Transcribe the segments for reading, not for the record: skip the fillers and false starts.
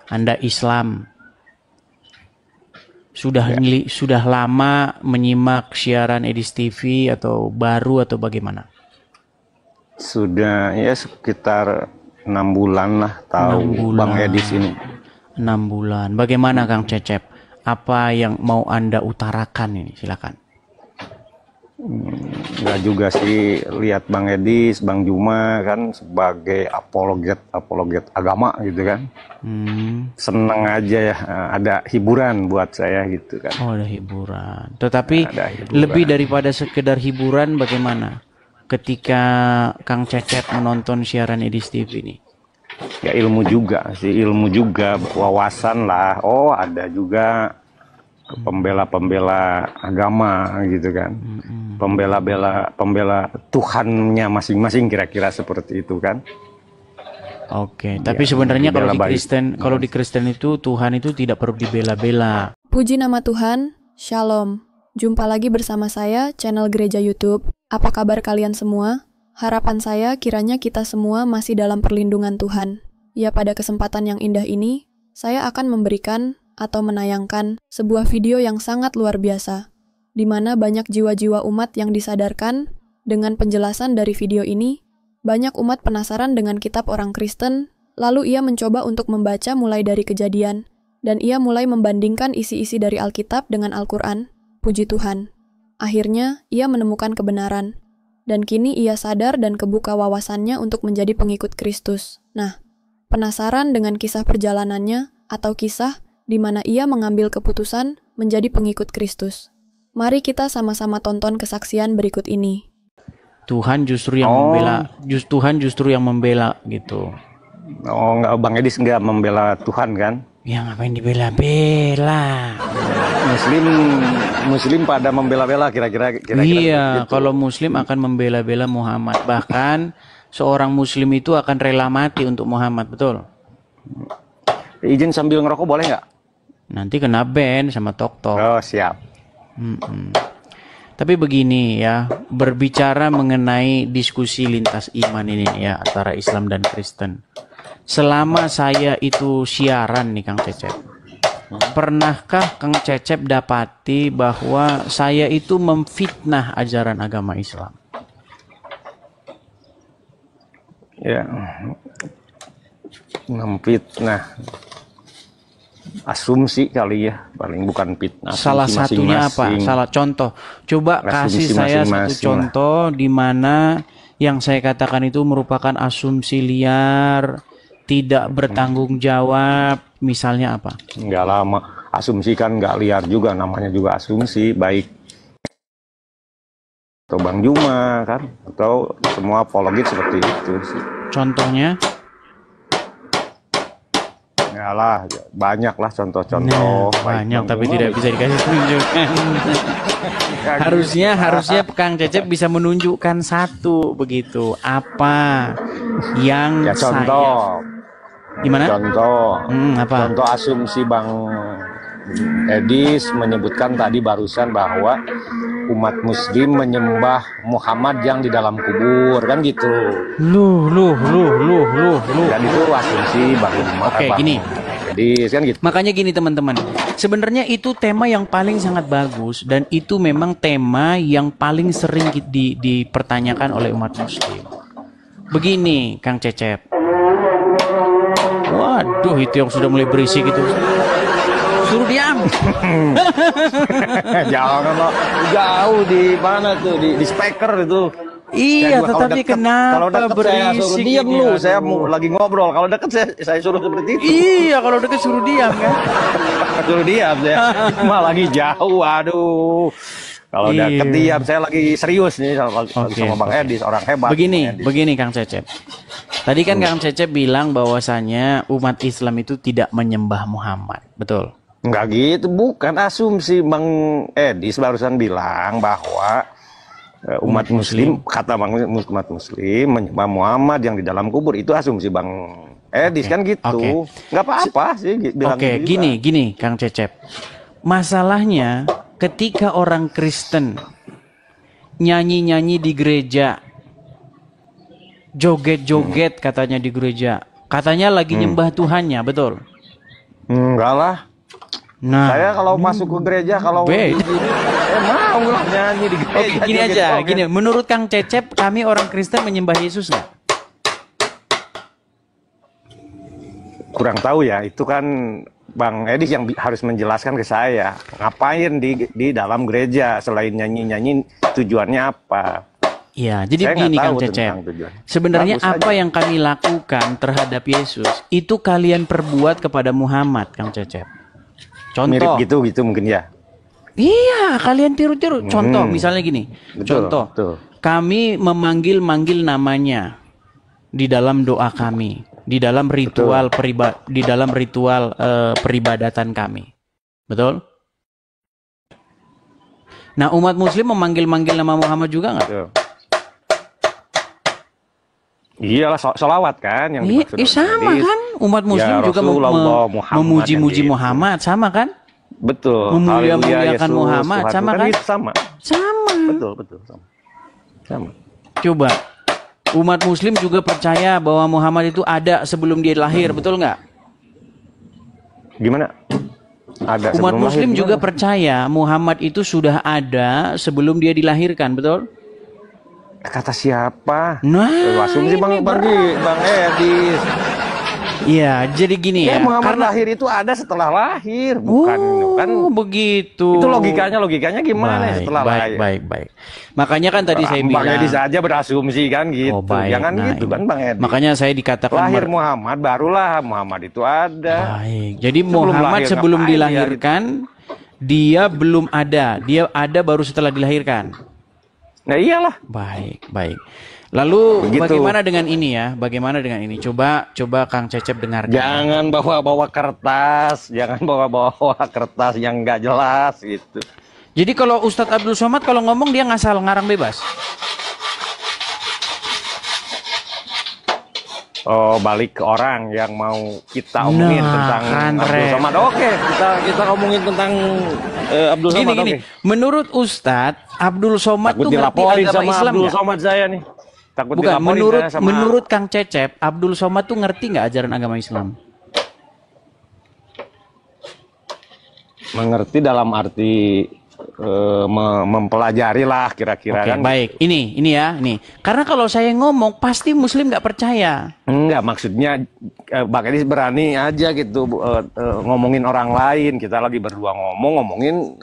Anda Islam. Sudah lama menyimak siaran Edis TV atau baru atau bagaimana? Sudah ya sekitar 6 bulan lah tahu Bang Edis ini. 6 bulan. Bagaimana Kang Cecep? Apa yang mau Anda utarakan ini? Silakan. Enggak juga sih, lihat Bang Edis, Bang Juma kan sebagai apologet agama gitu kan. Seneng aja ya, ada hiburan buat saya gitu kan. Oh, ada hiburan. Tetapi lebih daripada sekedar hiburan, bagaimana ketika Kang Cecep menonton siaran Edis TV ini? Ya ilmu juga sih, wawasan lah. Oh ada juga pembela agama gitu kan. Pembela Tuhannya masing-masing, kira-kira seperti itu kan. Oke, tapi sebenarnya kalau di Kristen itu Tuhan itu tidak perlu dibela-bela. Puji nama Tuhan, Shalom. Jumpa lagi bersama saya, channel Gereja YouTube. Apa kabar kalian semua? Harapan saya kiranya kita semua masih dalam perlindungan Tuhan. Ya, pada kesempatan yang indah ini, saya akan memberikan atau menayangkan sebuah video yang sangat luar biasa, di mana banyak jiwa-jiwa umat yang disadarkan. Dengan penjelasan dari video ini, banyak umat penasaran dengan kitab orang Kristen, lalu ia mencoba untuk membaca mulai dari Kejadian, dan ia mulai membandingkan isi-isi dari Alkitab dengan Al-Quran. Puji Tuhan. Akhirnya, ia menemukan kebenaran, dan kini ia sadar dan kebuka wawasannya untuk menjadi pengikut Kristus. Nah, penasaran dengan kisah perjalanannya atau kisah di mana ia mengambil keputusan menjadi pengikut Kristus. Mari kita sama-sama tonton kesaksian berikut ini. Tuhan justru yang membela, Tuhan justru yang membela gitu. Oh, enggak, Bang Edis enggak membela Tuhan kan? Ya ngapain dibela-bela? Muslim pada membela-bela kira-kira Iya, gitu. kalau Muslim akan membela-bela Muhammad. Bahkan seorang Muslim itu akan rela mati untuk Muhammad, betul? Izin sambil ngerokok boleh nggak? Nanti kena ban sama TokTok. Oh, siap. Tapi begini ya, berbicara mengenai diskusi lintas iman ini ya, antara Islam dan Kristen. Selama saya itu siaran nih Kang Cecep, pernahkah Kang Cecep dapati bahwa saya itu memfitnah ajaran agama Islam? Ya, memfitnah. Asumsi kali ya, paling bukan fitnah. Salah satunya apa? Salah contoh. Coba kasih saya satu contoh di mana yang saya katakan itu merupakan asumsi liar, tidak bertanggung jawab, misalnya apa? Nggak lama. Asumsi kan nggak liar juga, namanya juga asumsi, baik atau Bang Juma kan, atau semua apologit seperti itu sih. Contohnya? Yalah, banyak lah contoh-contoh. Banyak, tapi tidak bisa dikasih tunjukkan. harusnya Kang Cecep bisa menunjukkan satu begitu. Apa yang contoh? Gimana? Contoh. Apa? Contoh asumsi Bang Edis menyebutkan tadi barusan bahwa umat Muslim menyembah Muhammad yang di dalam kubur kan gitu. Lu. Dan itu asumsi Bang. Oke, gini. Edis kan gitu. Makanya gini teman-teman. Sebenarnya itu tema yang paling sangat bagus dan itu memang tema yang paling sering dipertanyakan oleh umat Muslim. Begini, Kang Cecep. Waduh, itu yang sudah mulai berisik itu. Suruh diam. Jangan lo, jauh di mana tuh di speaker itu. Iya, tetapi kenapa kalau dekat saya suruh diam lu, saya mau lagi ngobrol. Kalau dekat saya suruh seperti itu. Iya, kalau dekat suruh diam kan. Suruh diam saya. Malah lagi jauh, aduh. Kalau dekat diam, saya lagi serius nih sama Bang Edis, orang hebat. Begini Kang Cecep. Tadi kan Kang Cecep bilang bahwasanya umat Islam itu tidak menyembah Muhammad, betul? Enggak gitu, bukan asumsi Bang Edis barusan bilang bahwa umat Muslim, kata Bang umat Muslim menyembah Muhammad yang di dalam kubur, itu asumsi Bang Edis kan gitu. Nggak apa-apa sih bilang gitu. Gini Kang Cecep. Masalahnya ketika orang Kristen nyanyi-nyanyi di gereja, joget-joget katanya di gereja, katanya lagi nyembah Tuhannya, betul? Enggak lah. Nah, Saya kalau masuk ke gereja, kalau Beda. mau lah nyanyi di gereja. oke, gini aja, gini. Menurut Kang Cecep, kami orang Kristen menyembah Yesus nggak? Kurang tahu ya, itu kan Bang Edis yang harus menjelaskan ke saya. Ngapain di dalam gereja selain nyanyi-nyanyi, tujuannya apa? Iya, jadi Saya nggak begini tahu Kang Cecep. tentang tujuan. Sebenarnya Bagus apa aja. yang kami lakukan terhadap Yesus itu kalian perbuat kepada Muhammad, Kang Cecep. Mirip Contoh. gitu mungkin ya. Iya, kalian tiru-tiru. Contoh, misalnya gini. Betul, Contoh, betul. kami memanggil-manggil namanya di dalam doa kami, di dalam ritual peribadatan kami. Betul? Nah, umat Muslim memanggil-manggil nama Muhammad juga nggak? Betul. Iyalah, solawat kan yang dimaksud Sama Edis. kan? Umat Muslim Ya, juga Rasulullah Muhammad memuji-muji yang gitu. Muhammad, sama kan? Betul. Memulia-muliakan Haleluya, Yesus, Muhammad, Tuhan. sama Bukan kan? gitu, sama. Sama. Betul, betul, sama. Coba, umat Muslim juga percaya bahwa Muhammad itu ada sebelum dia lahir, betul nggak? Gimana? Ada Umat sebelum Muslim lahir, juga gimana? percaya Muhammad itu sudah ada sebelum dia dilahirkan, betul? Kata siapa? Nah, Asumsi ini Bang Edis. Iya, jadi gini ya. Muhammad lahir itu ada setelah lahir, bukan kan? Begitu. Itu logikanya gimana ya setelah lahir? Baik. Makanya kan tadi saya Bang bilang. Edis saja berasumsi kan gitu. Oh, baik. Jangan Nah, gitu ini. kan Bang Edis. Makanya saya dikatakan lahir Muhammad, barulah Muhammad itu ada. Baik. Jadi Sebelum Muhammad lahir, sebelum ngapain dia dilahirkan dia belum ada. Dia ada baru setelah dilahirkan. Nah iyalah. Baik. Lalu Begitu. bagaimana dengan ini ya? Bagaimana dengan ini? Coba Kang Cecep dengarkan. Jangan bawa-bawa kertas yang nggak jelas gitu. Jadi kalau Ustadz Abdul Somad kalau ngomong dia ngasal ngarang bebas. Oh, balik ke orang yang mau kita omongin Nah, tentang keren. Abdul Somad. Oke, kita ngomongin tentang Abdul Somad. Gini. Oke. Menurut Ustadz Abdul Somad Takut tuh ngerti dilaporin agama sama Islam Abdul nggak? Somad saya nih. Takut Bukan, dilaporin saya sama menurut Kang Cecep, Abdul Somad tuh ngerti nggak ajaran agama Islam? mengerti dalam arti mempelajari lah kira-kira Oke, kan. baik. Ini ya, ini. Karena kalau saya ngomong pasti Muslim nggak percaya. Enggak, maksudnya Bang Edis berani aja gitu ngomongin orang lain. Kita lagi berdua ngomongin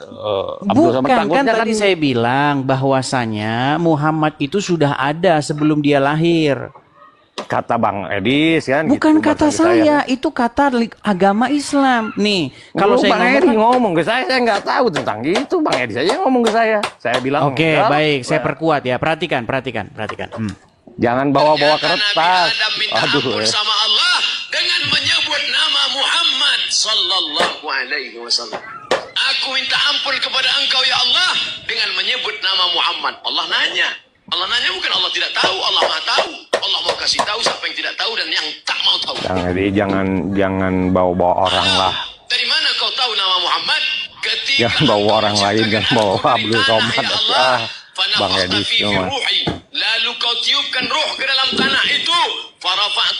Abdul Somad. Bukan, kan tadi saya bilang bahwasanya Muhammad itu sudah ada sebelum dia lahir. kata Bang Edis kan. Bukan gitu, kata bahasa saya, itu kata agama Islam. Nih, kalau saya Bang Edis ngomong, ngomong ke saya nggak tahu tentang gitu. Bang Edis aja ngomong ke saya. Saya bilang. Oke, enggak. baik, saya perkuat ya. Perhatikan. Jangan bawa-bawa kertas. Aduh. Bersama Allah dengan menyebut nama Muhammad sallallahu alaihi wasallam. Aku minta ampun kepada engkau ya Allah dengan menyebut nama Muhammad. Allah nanya bukan Allah tidak tahu, Allah Maha tahu. Allah mau kasih tahu siapa yang tidak tahu dan yang tak mau tahu. Jangan bawa-bawa orang lah. Dari mana kau tahu nama Muhammad? Ketika Jangan bawa orang lain, jangan bawa Abdul Somad. Bang Edis cuma. Lalu kau tiupkan ruh ke dalam tanah itu.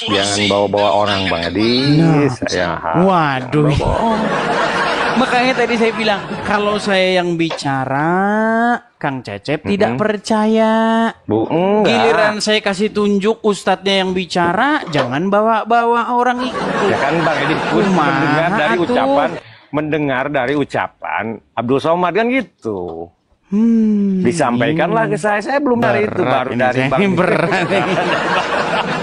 Jangan bawa-bawa orang Bang Edis. Waduh. Makanya tadi saya bilang, kalau saya yang bicara, Kang Cecep tidak percaya. Enggak. Giliran saya kasih tunjuk ustadznya yang bicara, jangan bawa-bawa orang itu. Ya kan Bang Edis pun mendengar dari ucapan Abdul Somad kan gitu. Disampaikanlah ke saya belum dari itu, baru dari Bang Edis.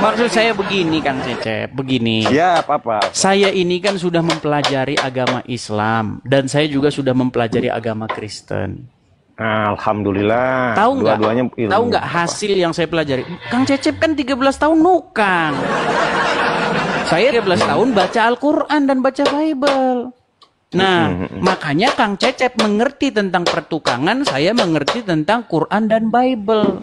Maksud saya begini Kang Cecep, begini. Ya, apa-apa. Saya ini kan sudah mempelajari agama Islam dan saya juga sudah mempelajari agama Kristen. Alhamdulillah. Tahu nggak? Dua-duanya ilmu. Tahu nggak hasil yang saya pelajari? Kang Cecep kan 13 tahun nukang. Saya 13 tahun baca Al-Quran dan baca Bible. Nah, makanya Kang Cecep mengerti tentang pertukangan, saya mengerti tentang Quran dan Bible.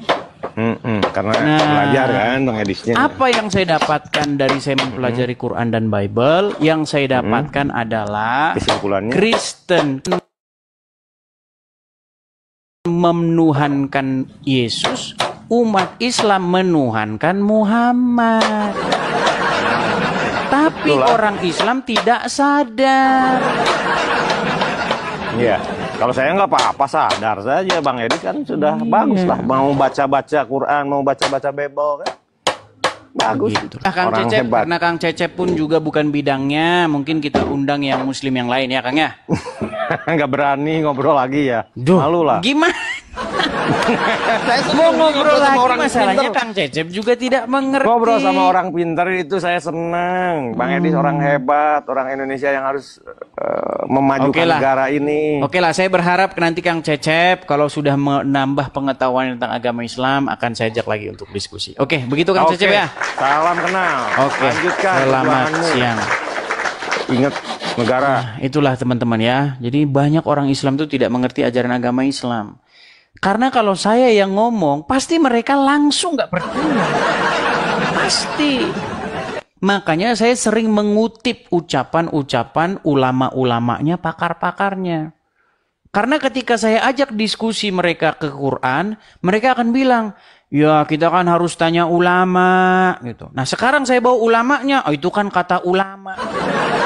Karena belajar kan Bang Edisnya. Apa yang saya dapatkan dari saya mempelajari Quran dan Bible? Yang saya dapatkan adalah Kesimpulannya? Kristen menuhankan Yesus, umat Islam menuhankan Muhammad. Tapi Betul lah. orang Islam tidak sadar. Iya. Kalau saya nggak apa-apa, sadar saja. Bang Edi kan sudah bagus lah. Mau baca-baca Quran, mau baca-baca Bible kan. Bagus. Gitu. Nah, Kang Orang Cecep, hebat. karena Kang Cecep pun juga bukan bidangnya, mungkin kita undang yang muslim yang lain ya Kang ya. Nggak berani ngobrol lagi ya. Duh, Malu lah. gimana? Saya Mau ngobrol sama lagi, orang masalahnya pinter. Kang Cecep juga tidak mengerti. Ngobrol sama orang pintar itu saya senang. Bang Edi orang hebat, orang Indonesia yang harus memajukan Oke lah. negara ini. Oke lah, saya berharap nanti Kang Cecep kalau sudah menambah pengetahuan tentang agama Islam akan saya ajak lagi untuk diskusi. Oke, begitu Kang Oke, Cecep ya. salam kenal. Oke, Lanjutkan selamat perjuanganmu. siang. Ingat negara. Itulah teman-teman ya. Jadi banyak orang Islam itu tidak mengerti ajaran agama Islam. Karena kalau saya yang ngomong, pasti mereka langsung nggak percaya. Pasti. Makanya saya sering mengutip ucapan-ucapan ulama-ulamanya, pakar-pakarnya. Karena ketika saya ajak diskusi mereka ke Quran, mereka akan bilang, ya kita kan harus tanya ulama gitu. Nah sekarang saya bawa ulamanya, oh itu kan kata ulama.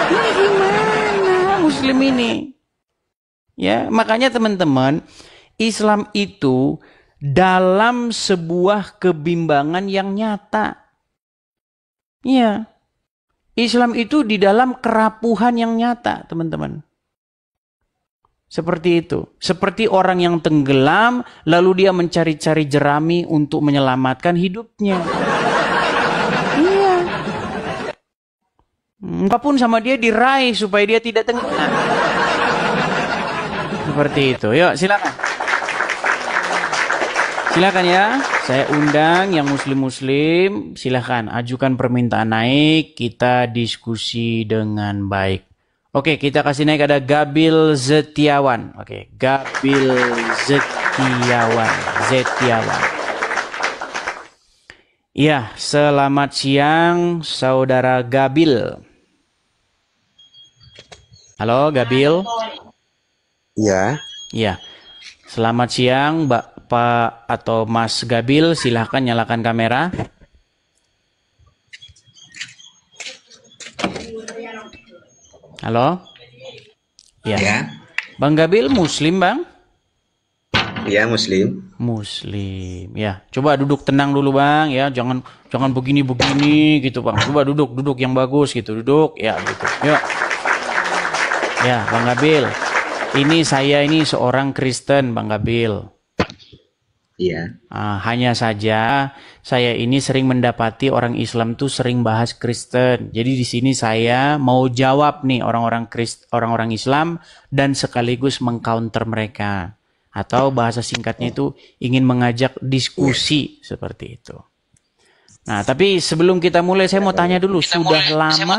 Ini gimana muslim ini? Ya, makanya teman-teman, Islam itu dalam sebuah kebimbangan yang nyata. Iya. Islam itu di dalam kerapuhan yang nyata, teman-teman. Seperti itu. Seperti orang yang tenggelam, lalu dia mencari-cari jerami untuk menyelamatkan hidupnya. Iya. Apapun sama dia diraih supaya dia tidak tenggelam. Seperti itu. Yuk, silakan. Silakan ya, saya undang yang muslim-muslim, silakan ajukan permintaan naik, kita diskusi dengan baik. Oke, kita kasih naik ada Gabil Zetiawan. Oke, Gabil Zetiawan. Iya, selamat siang Saudara Gabil. Halo Gabil. Ya, Iya. Selamat siang Pak atau Mas Gabil, silahkan nyalakan kamera. Halo? Ya. ya, Bang Gabil Muslim Bang? ya Muslim. Muslim. Ya, coba duduk tenang dulu Bang ya, jangan begini-begini gitu Bang. Coba duduk yang bagus gitu, duduk ya gitu. Yuk. Ya, Bang Gabil. Ini saya ini seorang Kristen Bang Gabil. Iya, Hanya saja saya ini sering mendapati orang Islam tuh sering bahas Kristen. Jadi di sini saya mau jawab nih orang-orang Islam dan sekaligus mengcounter mereka. Atau bahasa singkatnya itu ingin mengajak diskusi seperti itu. Nah, tapi sebelum kita mulai saya mau tanya dulu, sudah lama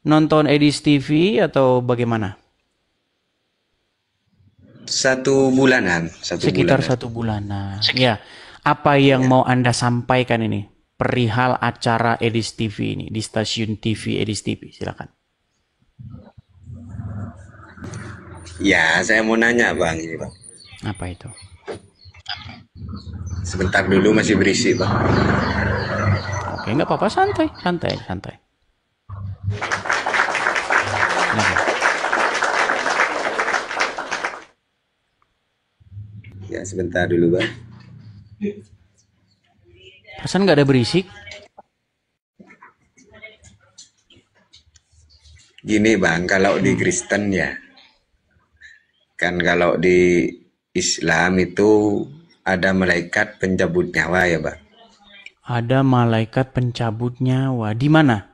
nonton Edis TV atau bagaimana? 1 bulanan. Sekitar 1 bulanan. Ya, apa yang mau Anda sampaikan ini perihal acara Edis TV ini di stasiun TV Edis TV? Silakan. Ya, saya mau nanya Bang ini Bang. Apa itu? Sebentar dulu masih berisik Bang. Oke, nggak apa-apa, santai. Silakan. Ya, sebentar dulu Bang. Perasaan nggak ada berisik? Gini Bang, kalau di Kristen ya, kan kalau di Islam itu ada malaikat pencabut nyawa ya Bang. Ada malaikat pencabut nyawa. Di mana?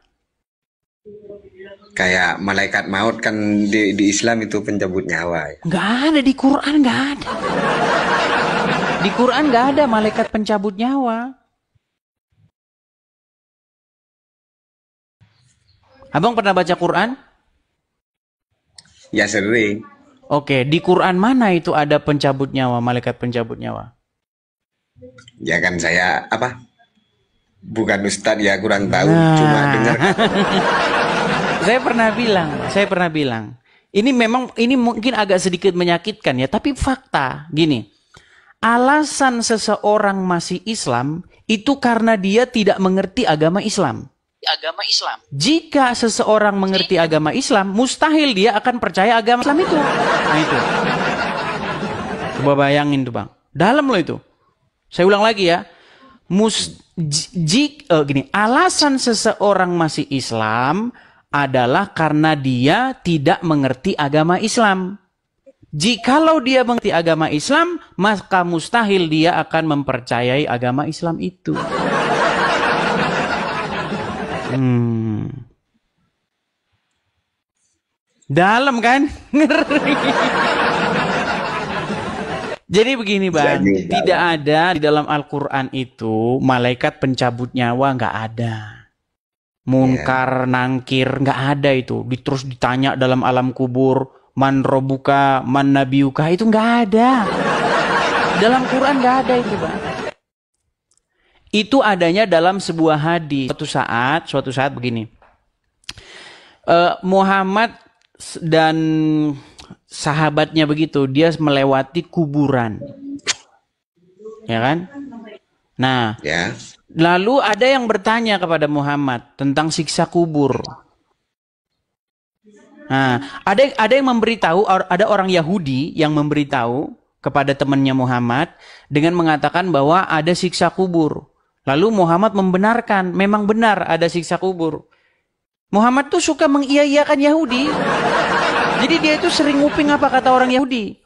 Kayak malaikat maut kan di Islam itu pencabut nyawa ya. Nggak ada di Quran, nggak ada. Di Quran nggak ada malaikat pencabut nyawa. Abang pernah baca Quran? Ya sering. Oke, di Quran mana itu ada pencabut nyawa, malaikat pencabut nyawa? Ya kan saya bukan ustadz ya, kurang tahu, Nah. cuma dengar. Saya pernah bilang. Ini mungkin agak sedikit menyakitkan ya, tapi fakta gini. Alasan seseorang masih Islam itu karena dia tidak mengerti agama Islam. agama Islam. Jika seseorang mengerti agama Islam, mustahil dia akan percaya agama Islam itu. Nah itu. Coba bayangin tuh Bang. Dalam loh itu. Saya ulang lagi ya. Alasan seseorang masih Islam adalah karena dia tidak mengerti agama Islam. Jikalau dia mengerti agama Islam, maka mustahil dia akan mempercayai agama Islam itu. Dalam kan? Ngeri. Jadi begini Bang, tidak ada di dalam Al-Quran itu malaikat pencabut nyawa, nggak ada. Munkar, nangkir, nggak ada itu. Terus ditanya dalam alam kubur, man robuka, man nabiuka, itu nggak ada. Dalam Quran nggak ada itu Bang. Itu adanya dalam sebuah hadis. Suatu saat begini. Muhammad dan sahabatnya begitu, dia melewati kuburan. Ya kan? Nah, Ya. lalu ada yang bertanya kepada Muhammad tentang siksa kubur. Nah, ada yang memberitahu, ada orang Yahudi yang memberitahu kepada temannya Muhammad dengan mengatakan bahwa ada siksa kubur. Lalu Muhammad membenarkan, memang benar ada siksa kubur. Muhammad tuh suka mengiyakan Yahudi. Jadi dia itu sering nguping apa kata orang Yahudi.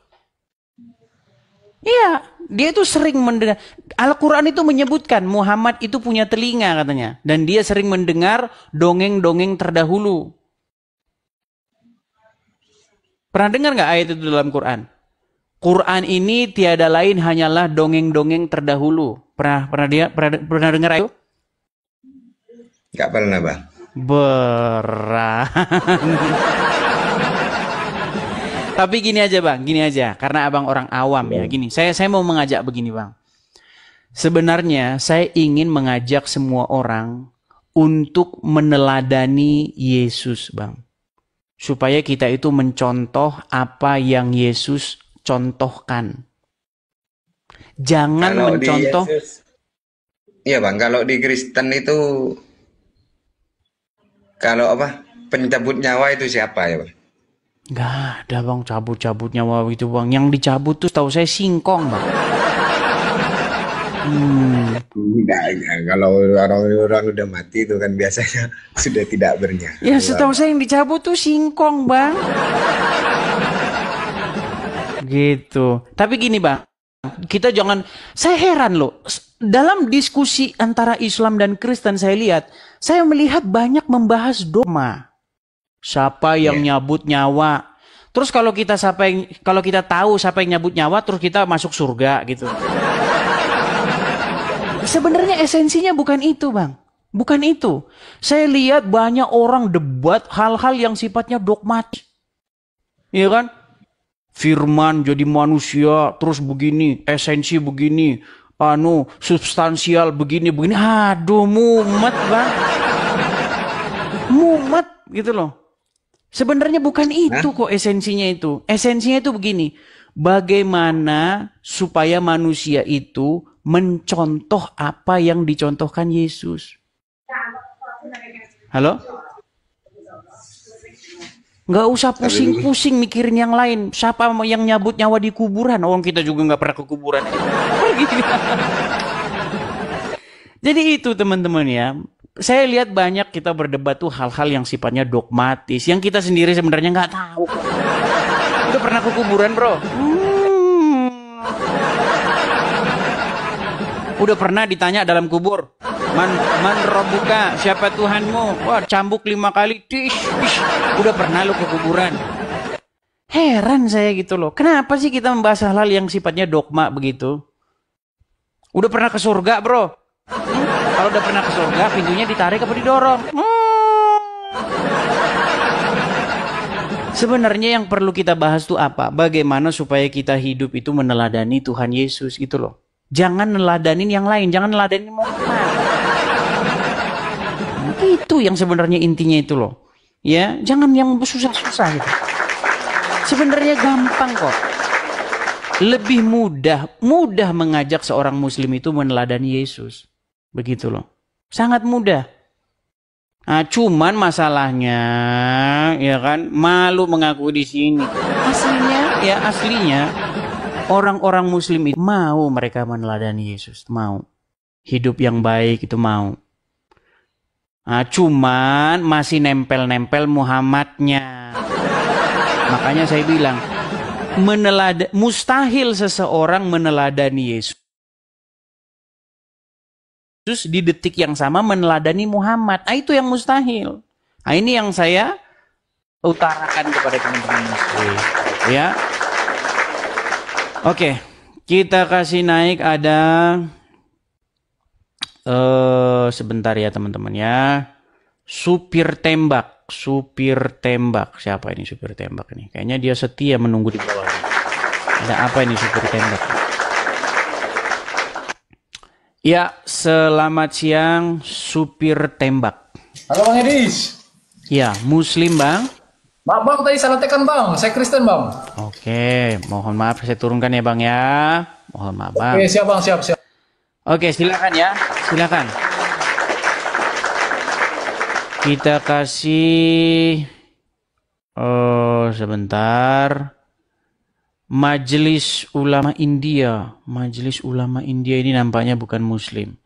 Iya, dia itu sering mendengar. Al-Quran itu menyebutkan Muhammad itu punya telinga katanya. Dan dia sering mendengar dongeng-dongeng terdahulu. Pernah dengar nggak ayat itu dalam Quran? Quran ini tiada lain hanyalah dongeng-dongeng terdahulu. Pernah dengar ayat itu? Nggak pernah Bang. Berat. Tapi gini aja Bang, gini aja. Karena Abang orang awam ya, gini. Saya mau mengajak begini Bang. Sebenarnya saya ingin mengajak semua orang untuk meneladani Yesus Bang. Supaya kita itu mencontoh apa yang Yesus contohkan. Jangan Kalau mencontoh. Iya Bang, kalau di Kristen itu kalau pencabut nyawa itu siapa ya Bang? Gak ada Bang cabut-cabut nyawa itu Bang. Yang dicabut tuh tahu saya singkong Bang. Enggak, kalau orang-orang udah mati itu kan biasanya sudah tidak bernyawa. Ya setahu saya yang dicabut tuh singkong Bang. Gitu. Tapi gini Bang, kita jangan, saya heran loh. Dalam diskusi antara Islam dan Kristen saya lihat, saya melihat banyak membahas dogma. Siapa yang nyabut nyawa? Terus kalau kita tahu siapa yang nyabut nyawa, terus kita masuk surga gitu. Sebenarnya esensinya bukan itu, Bang. Bukan itu. Saya lihat banyak orang debat hal-hal yang sifatnya dogmatik. Iya kan? Firman jadi manusia, terus begini, esensi begini, substansial begini. Aduh, mumet, Bang. Mumet gitu loh. Sebenarnya bukan itu kok esensinya itu. Esensinya itu begini. Bagaimana supaya manusia itu mencontoh apa yang dicontohkan Yesus. Halo? Nggak usah pusing-pusing mikirin yang lain. Siapa yang nyabut nyawa di kuburan? Orang kita juga nggak pernah ke kuburan. Jadi itu teman-teman ya. Saya lihat banyak kita berdebat tuh hal-hal yang sifatnya dogmatis. Yang kita sendiri sebenarnya nggak tahu. Udah pernah ke kuburan bro? Udah pernah ditanya dalam kubur? Man robuka, siapa Tuhanmu? Wah, cambuk 5 kali. Tish. Udah pernah lu ke kuburan? Heran saya gitu loh. Kenapa sih kita membahas hal-hal yang sifatnya dogma begitu? Udah pernah ke surga, bro? Kalau udah pernah ke surga, pintunya ditarik apa didorong? Sebenarnya yang perlu kita bahas tuh apa? Bagaimana supaya kita hidup itu meneladani Tuhan Yesus gitu loh. Jangan neladanin yang lain, jangan neladanin Muhammad. Itu yang sebenarnya intinya itu loh. Ya, jangan yang susah-susah gitu. Sebenarnya gampang kok. Lebih mudah mengajak seorang muslim itu meneladani Yesus. Begitu loh. Sangat mudah. Nah, cuman masalahnya, ya kan, malu mengaku di sini. Aslinya, orang-orang Muslim itu mau mereka meneladani Yesus, mau hidup yang baik itu mau. Nah, cuman masih nempel-nempel Muhammadnya. Makanya saya bilang, mustahil seseorang meneladani Yesus di detik yang sama meneladani Muhammad. Nah, itu yang mustahil. Nah, ini yang saya utarakan kepada teman-teman muslim. Ya. Oke, kita kasih naik ada sebentar ya teman-teman ya. Supir tembak. Siapa ini supir tembak ini? Kayaknya dia setia menunggu di bawah. Ada apa ini supir tembak? Ya, selamat siang supir tembak. Halo Bang Edis. Ya, Muslim Bang. Maaf Bang, tadi salah tekan Bang. Saya Kristen Bang. Oke, mohon maaf saya turunkan ya Bang ya. Mohon maaf Bang. Oke, siap Bang, siap. Oke, silakan ya. Silakan. Kita kasih sebentar. Majelis Ulama India. Majelis Ulama India ini nampaknya bukan Muslim.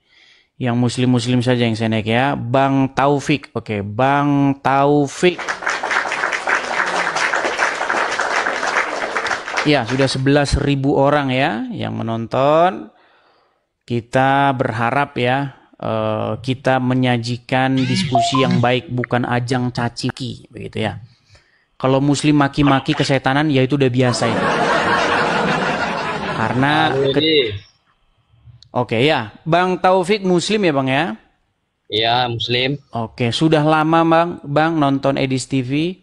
Yang Muslim-Muslim saja yang saya naik ya. Bang Taufik. Oke, Bang Taufik. Ya, sudah 11.000 orang ya yang menonton. Kita berharap ya kita menyajikan diskusi yang baik, bukan ajang caciki, begitu ya. Kalau Muslim maki-maki kesetanan ya itu udah biasa itu. Karena Oke ya, Bang Taufik Muslim ya Bang ya? Iya, Muslim. Oke, sudah lama Bang nonton Edis TV?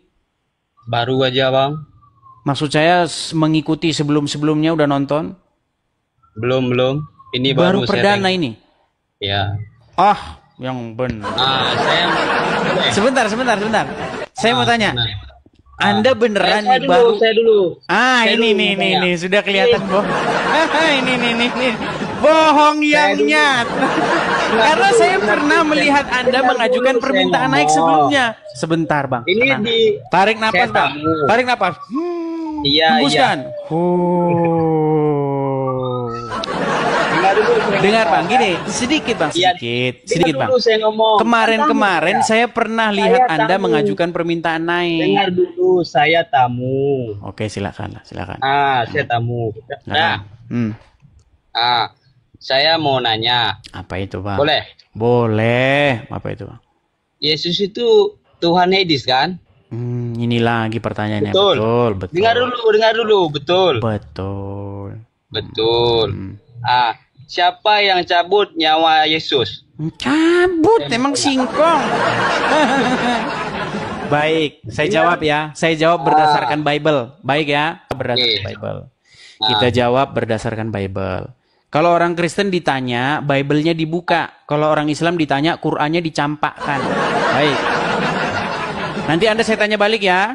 Baru aja Bang. Maksud saya mengikuti sebelumnya udah nonton? Belum. Ini baru baru perdana ini? Ya. Ah, yang benar. Saya Sebentar. Saya mau tanya. Anda beneran saya nih baru? Saya dulu. Ini sudah kelihatan bohong. ini. Bohong yang nyata. Karena saya pernah melihat Anda mengajukan permintaan naik sebelumnya. Sebentar, Bang. Ini Tenang. di Tarik napas, Bang. Tarik napas. Iya. Hembuskan. Dengar Bang, gini, sedikit Bang, sedikit Bang. Saya ngomong. Kemarin saya pernah lihat Anda mengajukan permintaan naik. Dengar dulu, saya tamu. Oke, silakan. Saya tamu. Nah, saya mau nanya. Apa itu Bang? Boleh. Apa itu Bang? Yesus itu Tuhan Edis kan? Ini lagi pertanyaannya. Betul. Dengar dulu, betul. Siapa yang cabut nyawa Yesus? Cabut, emang singkong. Baik, saya jawab ya. Saya jawab berdasarkan Bible. Baik ya, berdasarkan Bible. Kita jawab berdasarkan Bible. Kalau orang Kristen ditanya, Bible-nya dibuka. Kalau orang Islam ditanya, Qurannya dicampakkan. Baik. Nanti Anda saya tanya balik ya.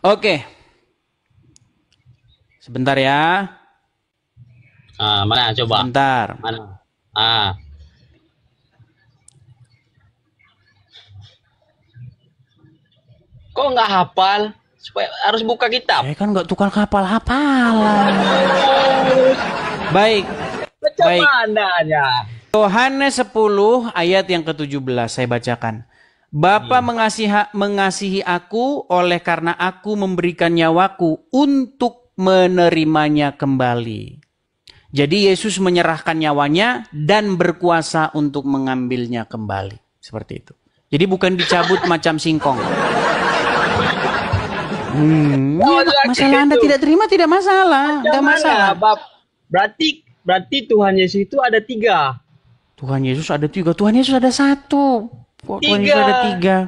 Oke. Sebentar ya. Mana coba? Bentar. Mana? Kok nggak hafal? Supaya harus buka kitab. Saya kan nggak tukang hafal-hafalan. Baik. Yohanes 10 ayat yang ke-17 saya bacakan. Bapa mengasihi aku oleh karena aku memberikan nyawaku untuk menerimanya kembali. Jadi Yesus menyerahkan nyawanya dan berkuasa untuk mengambilnya kembali. Seperti itu. Jadi bukan dicabut macam singkong. Masalah Anda tidak terima tidak masalah. Tidak masalah. Berarti Tuhan Yesus itu ada 3. Tuhan Yesus ada 3. Tuhan Yesus ada 1. Tuhan Yesus ada 3.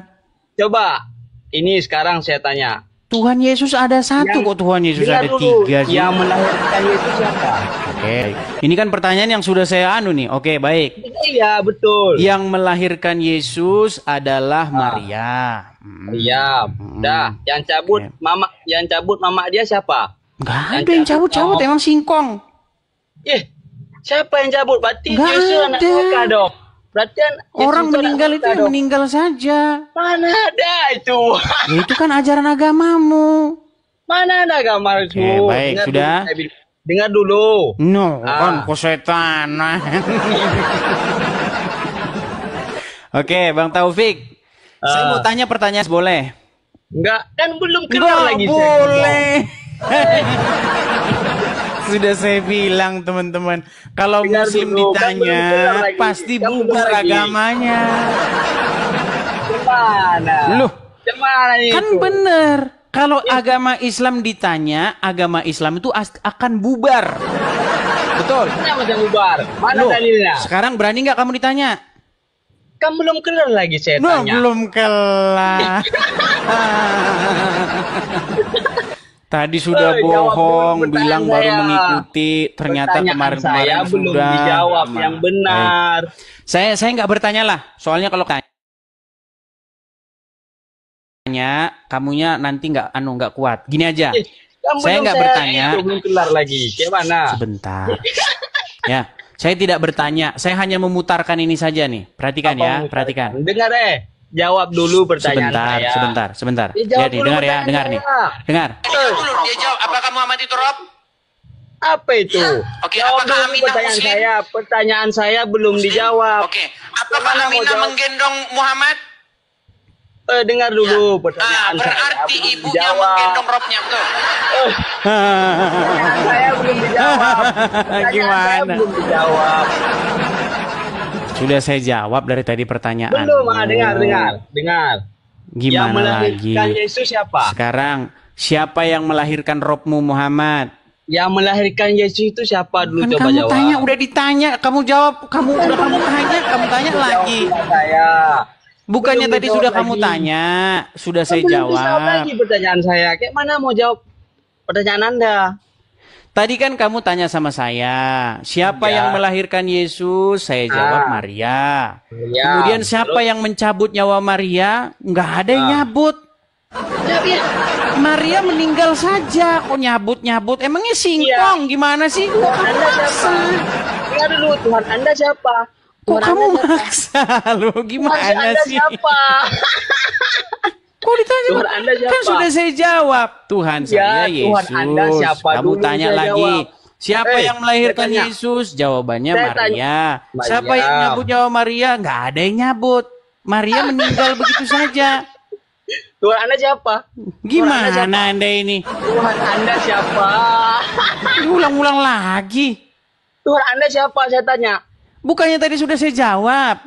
Coba. Ini sekarang saya tanya. Tuhan Yesus ada 1 kok Tuhan Yesus ada 3 sih. Yang melahirkan Yesus siapa? Oke. Ini kan pertanyaan yang sudah saya anu nih. Oke, baik. Iya, betul. Yang melahirkan Yesus adalah Maria. Iya. Dah, yang cabut mama dia siapa? Enggak ada yang cabut-cabut, emang singkong. Siapa yang cabut? Berarti Nggak Yesus anak ada. mereka dong. Berarti kan Orang Yesus meninggal anak itu kita ya dong. meninggal saja. Mana ada itu? Ya itu kan ajaran agamamu. Mana ada agama itu? Oke, baik, Dengar sudah. dulu, saya bilang. Dengar dulu. No, kan Ah. kok setan. Oke, Bang Taufik. Saya mau tanya pertanyaan boleh? Enggak, kan belum keluar Nggak lagi. boleh. Sudah saya bilang teman-teman, kalau Dengar Muslim dulu, kan belum ditanya keluar lagi. pasti Kan belum bubar lagi. agamanya. Gimana? Loh, Gimana itu? kan bener. Kalau agama Islam ditanya, agama Islam itu akan bubar. Betul. Kenapa jangan bubar? Mana Loh, dalilnya? sekarang berani nggak kamu ditanya? Kan belum keluar lagi saya Loh, tanya. belum kelar. Tadi sudah Jawab dulu bohong, pertanyaan bilang baru saya. mengikuti, ternyata Pertanyaan kemarin-kemarin saya belum sudah. dijawab Aman. yang benar. Baik. Saya nggak bertanya lah, soalnya kalau tanya, kamunya nanti nggak kuat. Gini aja, Kan saya belum nggak bertanya. itu, belum keluar lagi. Gimana? Sebentar. Ya, saya tidak bertanya, saya hanya memutarkan ini saja nih. Perhatikan Apa ya, mau perhatikan. Dengar jawab dulu pertanyaan Sebentar, saya. sebentar. Ya, jawab Lihat nih, dulu dengar ya, pertanyaan dengar nih. saya. Dengar. Dulu dia jawab, apakah Muhammad itu Rob? Apa itu? Oke, Jawab apakah dulu Aminah pertanyaan Muslim? saya. Pertanyaan saya belum dijawab. Oke, apakah Gimana mau Aminah jawab? menggendong Muhammad? Dengar dulu pertanyaan Berarti saya. Belum ibunya dijawab. menggendong Robnya, betul? Pertanyaan saya belum dijawab. Pertanyaan saya Gimana? belum dijawab. Sudah saya jawab dari tadi pertanyaan. Belum, dengar. Yang Gimana melahirkan lagi? Yesus siapa? Sekarang, siapa yang melahirkan Robmu Muhammad? Yang melahirkan Yesus itu siapa dulu? Kan Coba kamu jawab. tanya, udah ditanya, kamu jawab, kamu tanya lagi. Jawab saya. Bukannya Belum tadi dijawab sudah kamu lagi. tanya, sudah saya Belum dijawab jawab. lagi pertanyaan saya. Kayak mana mau jawab pertanyaan Anda? Tadi kan kamu tanya sama saya, siapa Ya. yang melahirkan Yesus? Saya jawab Maria. Ya. Kemudian siapa yang mencabut nyawa Maria? Nggak ada yang nyabut. Maria meninggal saja, kok nyabut-nyabut? Emangnya singkong? Gimana sih? Kok Tuhan kamu Anda maksa? siapa? Dengar dulu, Tuhan Anda siapa? Kok Tuhan kamu Anda siapa? maksa? Lu Tuhan gimana Anda sih? siapa? Kok ditanya? Tuhan Anda siapa? Kan sudah saya jawab. Tuhan Ya, saya Yesus. Tuhan Anda siapa Kamu dulu tanya saya lagi. jawab. Siapa yang melahirkan saya tanya. Yesus? Jawabannya Saya Maria. tanya. Siapa Maria. yang nyabut nyawa Maria? Nggak ada yang nyabut. Maria meninggal begitu saja. Tuhan Anda siapa? Gimana Tuhan Anda Anda ini? Tuhan Anda siapa? Ulang-ulang lagi. Tuhan Anda siapa? Saya tanya. Bukannya tadi sudah saya jawab.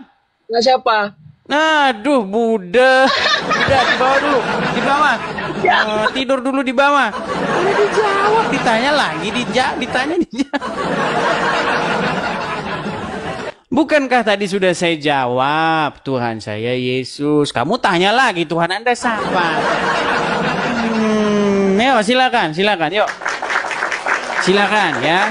Nggak siapa? Aduh, Buddha. Udah, di bawah dulu. Di bawah. Tidur dulu di bawah. Udah dijawab. Ditanya lagi. Ditanya. Bukankah tadi sudah saya jawab? Tuhan saya Yesus. Kamu tanya lagi, Tuhan Anda siapa? Yuk, silakan. Yuk. Silakan ya.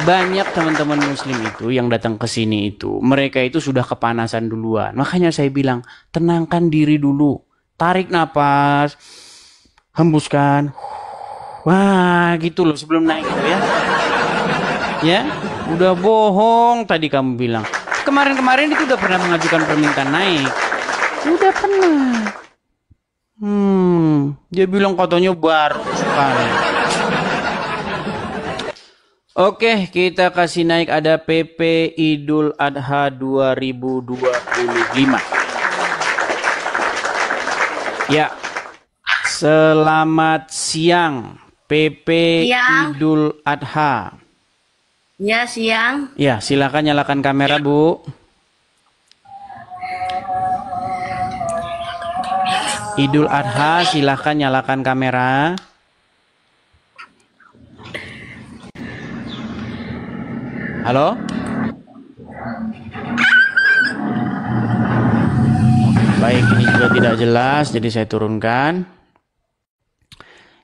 Banyak teman-teman muslim itu yang datang ke sini itu, mereka itu sudah kepanasan duluan. Makanya saya bilang, tenangkan diri dulu. Tarik napas. Hembuskan. Wah, gitu loh sebelum naik gitu ya. Ya, udah bohong tadi kamu bilang. Kemarin-kemarin itu udah pernah mengajukan permintaan naik. Udah pernah. Dia bilang katanya baru sekali. Oke, kita kasih naik ada PP Idul Adha 2025. Ya, selamat siang PP Siang. Idul Adha. Ya, siang. Ya, silakan nyalakan kamera, Bu. Idul Adha, silakan nyalakan kamera. Halo? Baik, ini juga tidak jelas, jadi saya turunkan.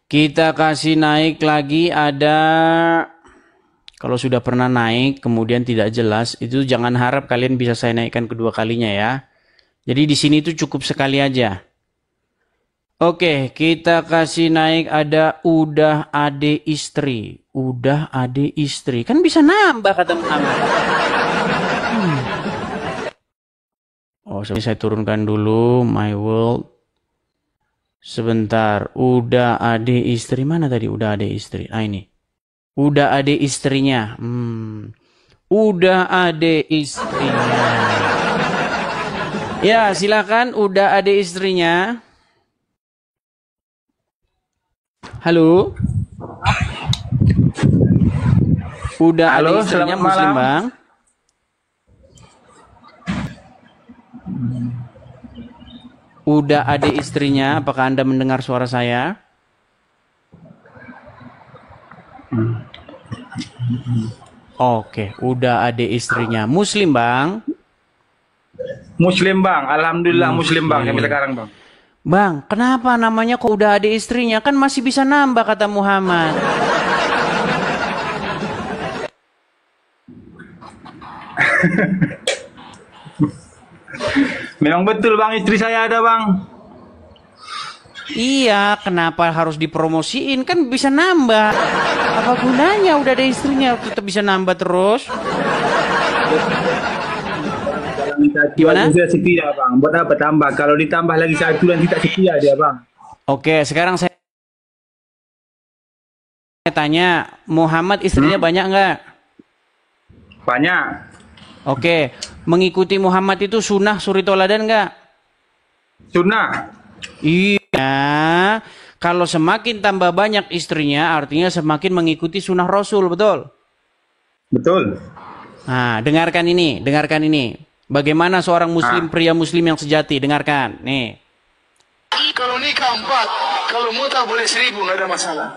Kita kasih naik lagi ada, kalau sudah pernah naik kemudian tidak jelas, itu jangan harap kalian bisa saya naikkan kedua kalinya ya. Jadi di sini itu cukup sekali aja. Oke, kita kasih naik ada udah ade istri. Udah ade istri. Kan bisa nambah kata Muhammad. Oh, saya turunkan dulu my world. Sebentar, udah ada istri mana tadi? Udah ada istri. Nah ini. Udah ada istrinya. Udah ada istrinya. Ya, silakan udah ada istrinya. Halo. Udah ada istrinya Muslim, Bang. Udah ada istrinya, apakah Anda mendengar suara saya? Oke, udah ada istrinya. Muslim, Bang? Muslim, Bang. Alhamdulillah Muslim, Bang. Sampai sekarang, Bang. Bang, kenapa namanya kok udah ada istrinya? Kan masih bisa nambah, kata Muhammad. Memang betul, Bang, istri saya ada, Bang. Iya, kenapa harus dipromosiin? Kan bisa nambah. Apa gunanya udah ada istrinya tetap bisa nambah terus? Gimana? Sudah setia, Bang. Buat apa tambah? Kalau ditambah lagi satu dan tidak setia dia, Bang. Oke, sekarang saya tanya, Muhammad istrinya banyak nggak? Banyak. Oke, mengikuti Muhammad itu sunnah suri toladan nggak? Sunnah. Iya, kalau semakin tambah banyak istrinya, artinya semakin mengikuti sunnah Rasul, betul? Betul. Nah, dengarkan ini, dengarkan ini. Bagaimana seorang muslim, pria muslim yang sejati, dengarkan. Nih. Kalau nikah 4, kalau muta boleh 1000, nggak ada masalah.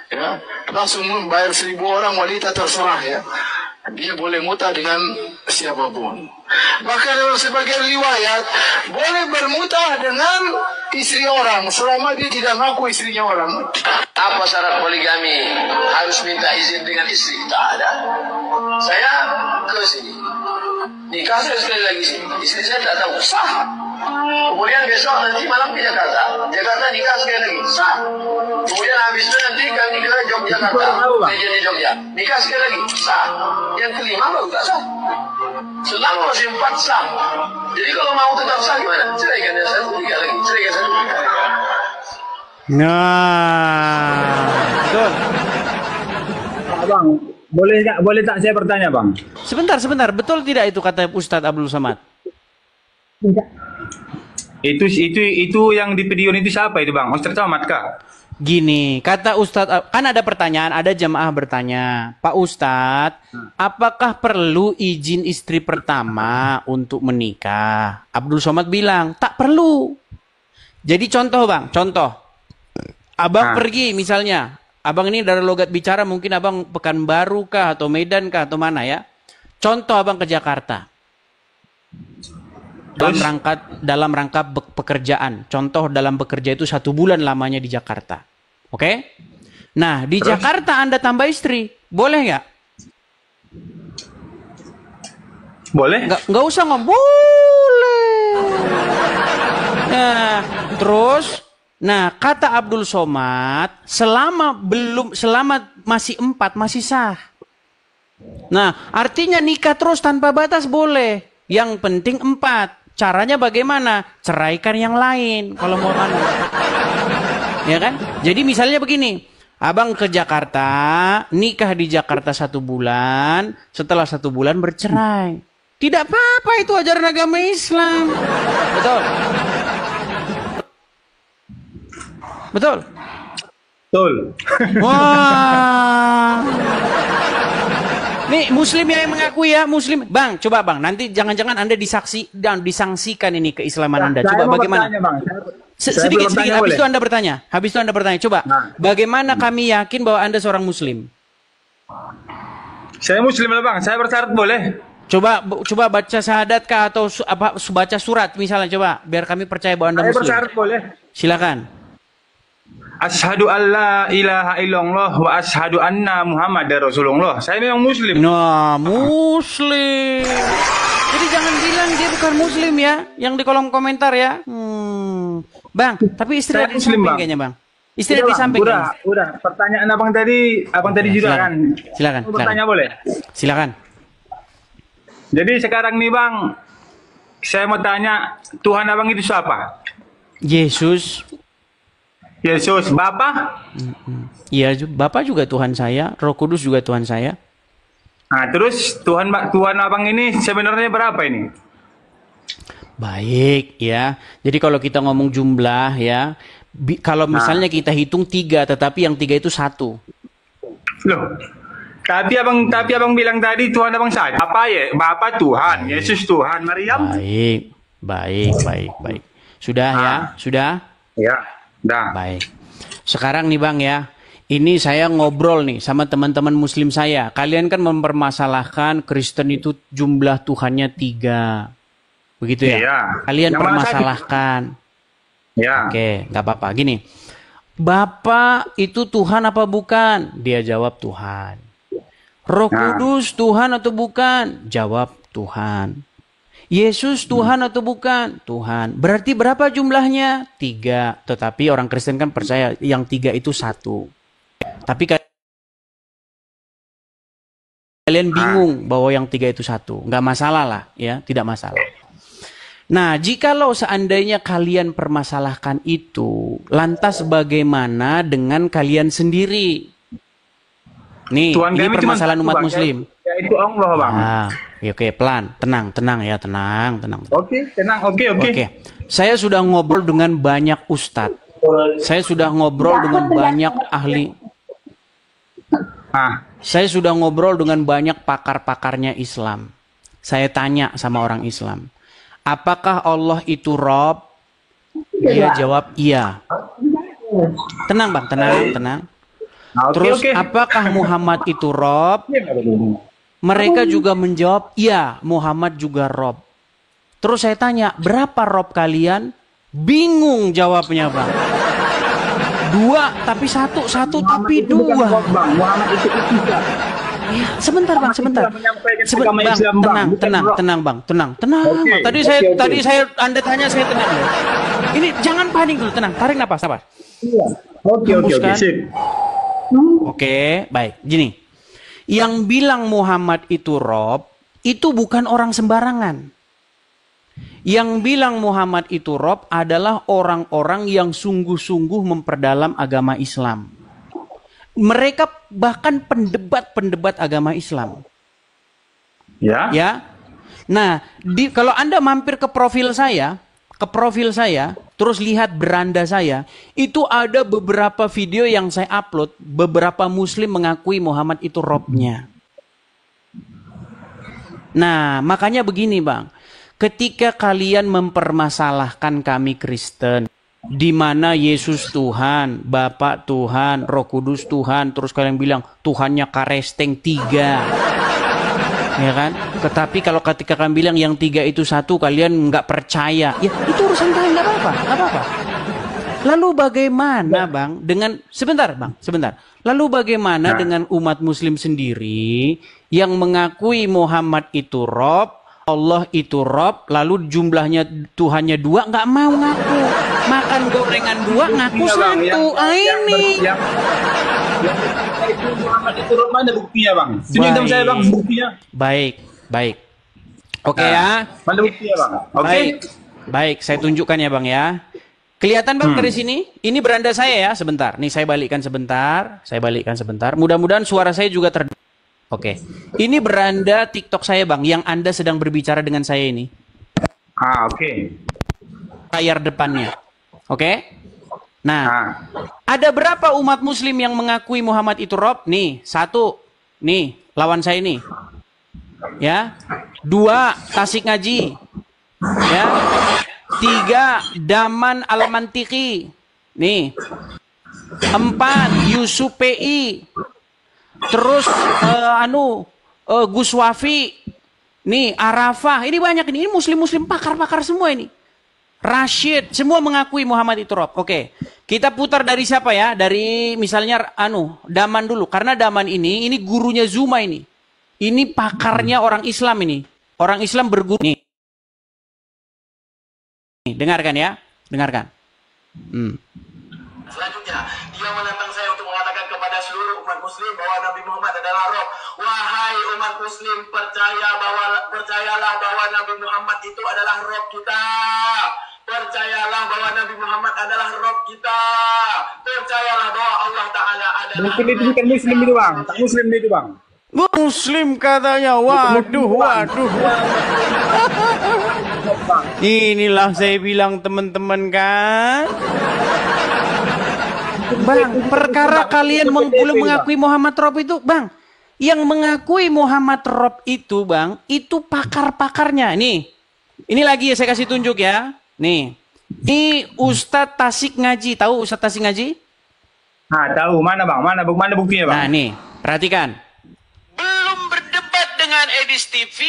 Ya, langsung bayar 1000 orang, wanita terserah ya. Dia boleh muta dengan siapapun. Bahkan dalam sebagian riwayat boleh bermuta dengan istri orang selama dia tidak ngaku istrinya orang. Apa syarat poligami? Harus minta izin dengan istri? Tak ada. Saya ke sini, nikah saya sekali lagi sini. Istri saya tak tahu, sah. Kemudian besok nanti malam ke Jakarta. Jakarta nikah sekali lagi, sah. Kemudian habis itu nanti kami ke Yogyakarta, meja di Jogja. Nikah sekali lagi, sah. Yang kelima baru tak sah. Selama masih 4 sah. Jadi kalau mau tetap sah gimana? Ceraikan yang satu, nikah lagi. Ceraikan satu, nikah lagi. Nah, betul. Bang, boleh tak saya bertanya, Bang? Sebentar. Betul tidak itu kata Ustadz Abdul Samad? Itu yang di video itu siapa itu, Bang? Ustadz Samad kah? Gini, kata Ustadz, kan ada pertanyaan, ada jamaah bertanya, Pak Ustadz, apakah perlu izin istri pertama untuk menikah? Abdul Somad bilang, tak perlu. Jadi contoh, Bang, contoh. Abang pergi misalnya, abang ini dari logat bicara mungkin abang Pekanbaru kah atau Medan kah atau mana ya? Contoh abang ke Jakarta. Dalam rangka pekerjaan. Contoh dalam bekerja itu 1 bulan lamanya di Jakarta. Oke? Nah, di Jakarta Anda tambah istri. Boleh nggak? Boleh? Nggak usah ngomong. Boleh. Nah, terus, kata Abdul Somad, selama masih 4 masih sah. Nah, artinya nikah terus tanpa batas boleh. Yang penting 4. Caranya bagaimana? Ceraikan yang lain kalau mau anu. Ya kan? Jadi misalnya begini, abang ke Jakarta, nikah di Jakarta 1 bulan, setelah 1 bulan bercerai. Tidak apa-apa, itu ajaran agama Islam. Betul? Betul? Betul. Wah. Nih Muslim yang mengakui ya, Muslim. Bang, coba Bang, nanti jangan-jangan Anda disangsikan ini keislaman Anda. Coba bagaimana? Sedikit, habis itu Anda bertanya. Coba, bagaimana kami yakin bahwa Anda seorang Muslim? Saya Muslim lah, Bang. Saya bersyarat boleh. Coba baca syahadat kah atau baca surat misalnya, coba biar kami percaya bahwa Anda Muslim. Saya bersyarat boleh. Silakan. Asyhadu alla ilaha illallah wa asyhadu anna Muhammadar Rasulullah. Saya memang Muslim. Nah, Muslim. Jadi jangan bilang dia bukan Muslim ya, yang di kolom komentar ya. Bang, tapi istri ada di samping kayaknya, Bang. Istri ada di samping. Udah. Pertanyaan abang tadi juga kan. Silakan. Bertanya boleh? Silakan. Jadi sekarang nih, Bang, saya mau tanya, Tuhan abang itu siapa? Yesus. Yesus. Bapa? Iya, Bapak juga Tuhan saya, Roh Kudus juga Tuhan saya. Nah, terus Tuhan abang ini sebenarnya berapa ini? Baik ya. Jadi kalau kita ngomong jumlah ya, kalau misalnya kita hitung 3, tetapi yang 3 itu 1. Loh, tapi abang bilang tadi Tuhan abang saja. Apa ya? Bapa Tuhan, Yesus Tuhan, Maryam. Baik. Sudah ya, sudah. Ya, dah. Baik. Sekarang nih Bang ya, ini saya ngobrol nih sama teman-teman Muslim saya. Kalian kan mempermasalahkan Kristen itu jumlah Tuhannya 3, begitu ya? Iya. Kalian Yang permasalahkan. Ya. Oke, nggak apa-apa. Gini, Bapak itu Tuhan apa bukan? Dia jawab Tuhan. Roh Kudus Tuhan atau bukan? Jawab Tuhan. Yesus Tuhan atau bukan? Tuhan. Berarti berapa jumlahnya? 3. Tetapi orang Kristen kan percaya yang 3 itu 1. Tapi kalian bingung bahwa yang 3 itu 1. Nggak masalah lah, ya, tidak masalah. Nah, jikalau seandainya kalian permasalahkan itu, lantas bagaimana dengan kalian sendiri? Nih, Tuhan ini kami permasalahan cuma umat satu, Bang. Muslim. Yaitu Allah, Bang. Nah, oke, pelan, tenang ya, tenang. Oke, tenang, oke. Oke, saya sudah ngobrol dengan banyak ustadz. Saya sudah ngobrol dengan banyak ahli. Saya sudah ngobrol dengan banyak pakar-pakarnya Islam. Saya tanya sama orang Islam, apakah Allah itu Rob? Dia jawab iya. Tenang Bang, tenang. Terus apakah Muhammad itu Rob? Mereka juga menjawab iya, Muhammad juga Rob. Terus saya tanya, berapa Rob kalian? Bingung jawabnya Bang. 2 tapi 1 tapi 2. Muhammad itu juga. Ya, sebentar Bang. Tenang Bang. Oke, Tadi saya Anda tanya saya tenang. Ini jangan panik dulu, tenang. Tarik napas, sabar. Iya. Oke, sip. Oke, baik. Gini. Yang bilang Muhammad itu Rob, itu bukan orang sembarangan. Yang bilang Muhammad itu Rob adalah orang-orang yang sungguh-sungguh memperdalam agama Islam. Mereka bahkan pendebat agama Islam. Ya. Nah, kalau Anda mampir ke profil saya, terus lihat beranda saya, itu ada beberapa video yang saya upload, beberapa Muslim mengakui Muhammad itu Robnya. Nah, makanya begini Bang, ketika kalian mempermasalahkan kami Kristen, di mana Yesus Tuhan, Bapa Tuhan, Roh Kudus Tuhan, terus kalian bilang Tuhannya karesteng 3, ya kan? Tetapi kalau ketika kalian bilang yang 3 itu 1, kalian nggak percaya, ya itu urusan kalian, nggak apa-apa. Lalu bagaimana Bang dengan sebentar. Lalu bagaimana dengan umat Muslim sendiri yang mengakui Muhammad itu Rob, Allah itu Rob, lalu jumlahnya Tuhannya 2, nggak mau ngaku. Makan gorengan 2, ngaku 1. Ini. Muhammad itu Rob, mana buktinya Bang? Tunjukkan saya Bang buktinya. Baik. Oke ya. Mana buktinya Bang? Oke. Baik, saya tunjukkan ya Bang ya. Kelihatan Bang dari sini? Ini beranda saya ya, sebentar. Nih saya balikkan sebentar. Mudah-mudahan suara saya juga Oke. Ini beranda TikTok saya Bang, yang Anda sedang berbicara dengan saya ini. Oke. Layar depannya. Oke? Nah, ada berapa umat Muslim yang mengakui Muhammad itu Rob? Nih, 1. Nih, lawan saya ini. Ya. 2, Tasik Ngaji. Ya. 3, Daman Al-Mantiki. Nih. 4, Yusuf PI. Terus Gus Wafi. Nih, Arafah. Ini banyak ini. Ini muslim-muslim pakar-pakar semua ini. Rashid, semua mengakui Muhammad itu Rob. Oke. Kita putar dari siapa ya? Dari misalnya Daman dulu. Karena Daman ini gurunya Zuma ini. Ini pakarnya orang Islam ini. Orang Islam berguru nih. Dengarkan ya. Selanjutnya, dia menantang saya untuk mengatakan kepada kepada seluruh umat muslim bahwa Nabi Muhammad adalah Rob. Wahai umat muslim, percayalah bahwa Nabi Muhammad itu adalah Rob kita. Percayalah bahwa Nabi Muhammad adalah Rob kita. Percayalah bahwa Allah Ta'ala adalah Mungkin itu bukan muslim itu bang, tak muslim itu bang. Muslim katanya, waduh. Inilah saya bilang teman-teman kan. Bang, perkara kalian belum mengakui Muhammad Rob itu, Bang. Yang mengakui Muhammad Rob itu, Bang, itu pakar-pakarnya. Nih, ini lagi ya saya kasih tunjuk ya. Nih, ini Ustadz Tasik Ngaji. Tahu Ustadz Tasik Ngaji? Nah, tahu mana bang? Mana buktinya bang? Nah, nih, perhatikan. belum berdebat dengan Edis TV,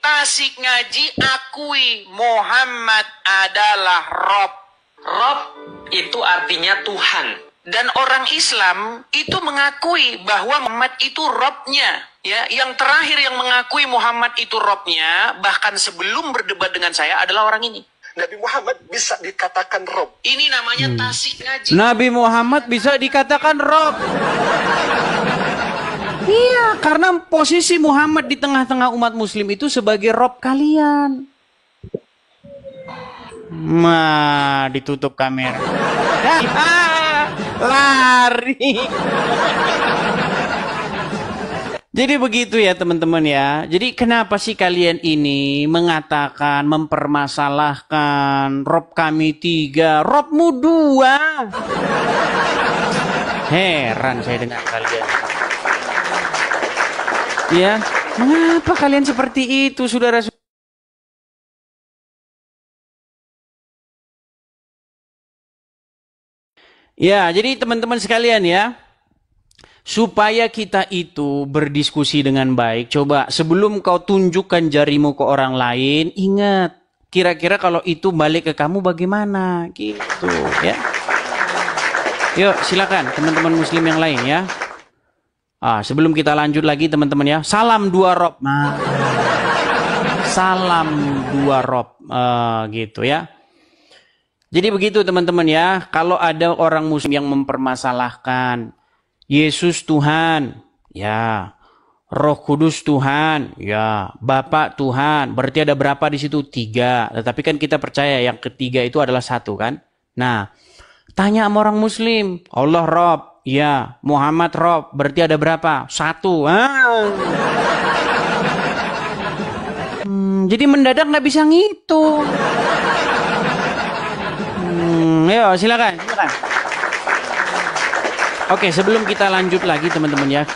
Tasik Ngaji akui Muhammad adalah Rob. Rob itu artinya Tuhan. Dan orang Islam itu mengakui bahwa Muhammad itu Robnya. Ya, yang terakhir yang mengakui Muhammad itu Robnya, bahkan sebelum berdebat dengan saya adalah orang ini. Nabi Muhammad bisa dikatakan Rob. Ini namanya Tasik Ngaji. Nabi Muhammad bisa dikatakan Rob. Iya, karena posisi Muhammad di tengah-tengah umat muslim itu sebagai Rob kalian. Nah, ditutup kamera. Lari. Jadi begitu ya teman-teman ya. Jadi kenapa sih kalian ini mengatakan, mempermasalahkan Rob kami 3, Robmu 2. Heran saya dengan kalian. Ya, mengapa kalian seperti itu, saudara? Ya, jadi teman-teman sekalian ya, supaya kita itu berdiskusi dengan baik, coba sebelum kau tunjukkan jarimu ke orang lain, ingat, kira-kira kalau itu balik ke kamu bagaimana, gitu ya. Yuk, silakan teman-teman muslim yang lain ya. Sebelum kita lanjut lagi teman-teman ya, salam 2 Rob. Nah, salam 2 Rob, gitu ya. Jadi begitu teman-teman ya, kalau ada orang muslim yang mempermasalahkan Yesus Tuhan, ya, Roh Kudus Tuhan, ya, Bapa Tuhan, berarti ada berapa di situ? 3. Tetapi kan kita percaya yang ketiga itu adalah 1 kan? Nah, tanya sama orang muslim, Allah Rob, ya, Muhammad Rob, berarti ada berapa? 1. Jadi mendadak nggak bisa ngitung. Ayo silakan. Oke, sebelum kita lanjut lagi teman-teman ya,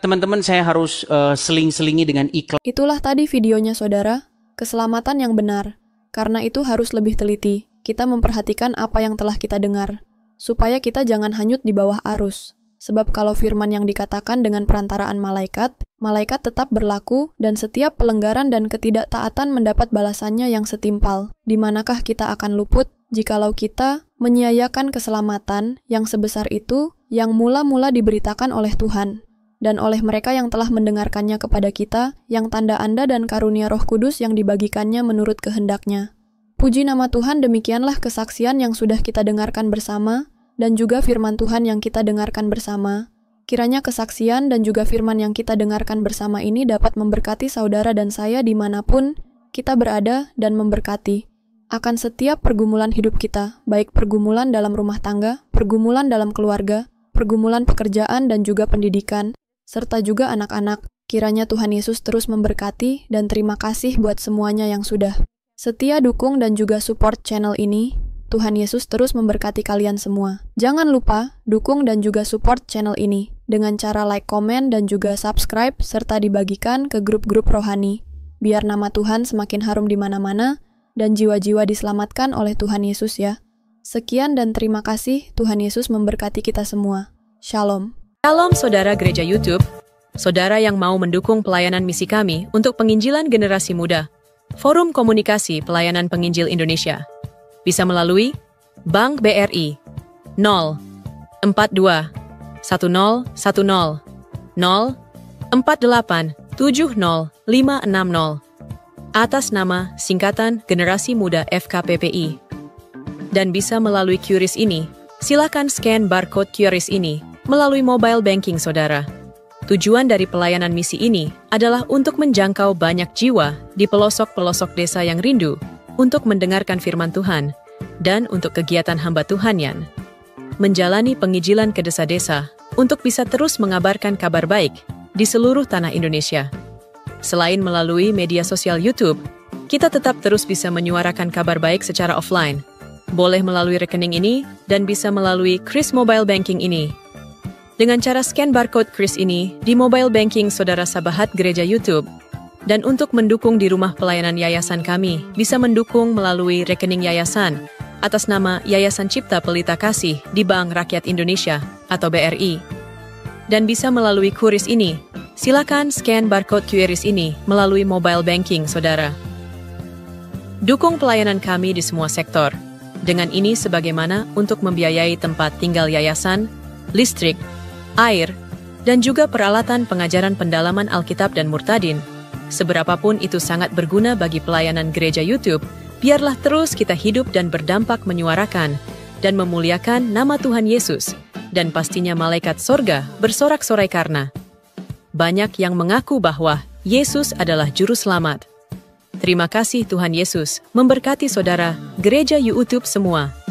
teman-teman saya harus seling-selingi dengan iklan. Itulah tadi videonya saudara, keselamatan yang benar. Karena itu harus lebih teliti, kita memperhatikan apa yang telah kita dengar, supaya kita jangan hanyut di bawah arus. Sebab kalau firman yang dikatakan dengan perantaraan malaikat, malaikat tetap berlaku dan setiap pelanggaran dan ketidaktaatan mendapat balasannya yang setimpal. Di manakah kita akan luput jikalau kita menyia-nyiakan keselamatan yang sebesar itu yang mula-mula diberitakan oleh Tuhan dan oleh mereka yang telah mendengarkannya kepada kita, yang tanda-tanda dan karunia Roh Kudus yang dibagikannya menurut kehendaknya. Puji nama Tuhan, demikianlah kesaksian yang sudah kita dengarkan bersama, dan juga firman Tuhan yang kita dengarkan bersama. Kiranya kesaksian dan juga firman yang kita dengarkan bersama ini dapat memberkati saudara dan saya dimanapun kita berada dan memberkati akan setiap pergumulan hidup kita, baik pergumulan dalam rumah tangga, pergumulan dalam keluarga, pergumulan pekerjaan dan juga pendidikan, serta juga anak-anak. Kiranya Tuhan Yesus terus memberkati dan terima kasih buat semuanya yang sudah setia dukung dan juga support channel ini. Tuhan Yesus terus memberkati kalian semua. Jangan lupa dukung dan juga support channel ini dengan cara like, komen, dan juga subscribe serta dibagikan ke grup-grup rohani. Biar nama Tuhan semakin harum di mana-mana dan jiwa-jiwa diselamatkan oleh Tuhan Yesus ya. Sekian dan terima kasih. Tuhan Yesus memberkati kita semua. Shalom. Shalom saudara gereja YouTube, saudara yang mau mendukung pelayanan misi kami untuk penginjilan generasi muda. Forum Komunikasi Pelayanan Penginjil Indonesia. Bisa melalui Bank BRI 042 1010 048 70560 atas nama singkatan Generasi Muda FKPPI. Dan bisa melalui QRIS ini, silakan scan barcode QRIS ini melalui mobile banking saudara. Tujuan dari pelayanan misi ini adalah untuk menjangkau banyak jiwa di pelosok-pelosok desa yang rindu untuk mendengarkan firman Tuhan dan untuk kegiatan hamba Tuhanian. Menjalani penginjilan ke desa-desa untuk bisa terus mengabarkan kabar baik di seluruh tanah Indonesia. Selain melalui media sosial YouTube, kita tetap terus bisa menyuarakan kabar baik secara offline. Boleh melalui rekening ini dan bisa melalui Kris Mobile Banking ini. Dengan cara scan barcode Kris ini di mobile banking saudara Sabahat Gereja YouTube. Dan untuk mendukung di rumah pelayanan yayasan kami, bisa mendukung melalui rekening yayasan atas nama Yayasan Cipta Pelita Kasih di Bank Rakyat Indonesia atau BRI. Dan bisa melalui QRIS ini, silakan scan barcode QRIS ini melalui mobile banking saudara. Dukung pelayanan kami di semua sektor. Dengan ini sebagaimana untuk membiayai tempat tinggal yayasan, listrik, air, dan juga peralatan pengajaran pendalaman Alkitab dan Murtadin. Seberapapun itu sangat berguna bagi pelayanan gereja YouTube, biarlah terus kita hidup dan berdampak menyuarakan dan memuliakan nama Tuhan Yesus, dan pastinya malaikat sorga bersorak-sorai karena banyak yang mengaku bahwa Yesus adalah Juru Selamat. Terima kasih Tuhan Yesus, memberkati saudara, gereja YouTube semua.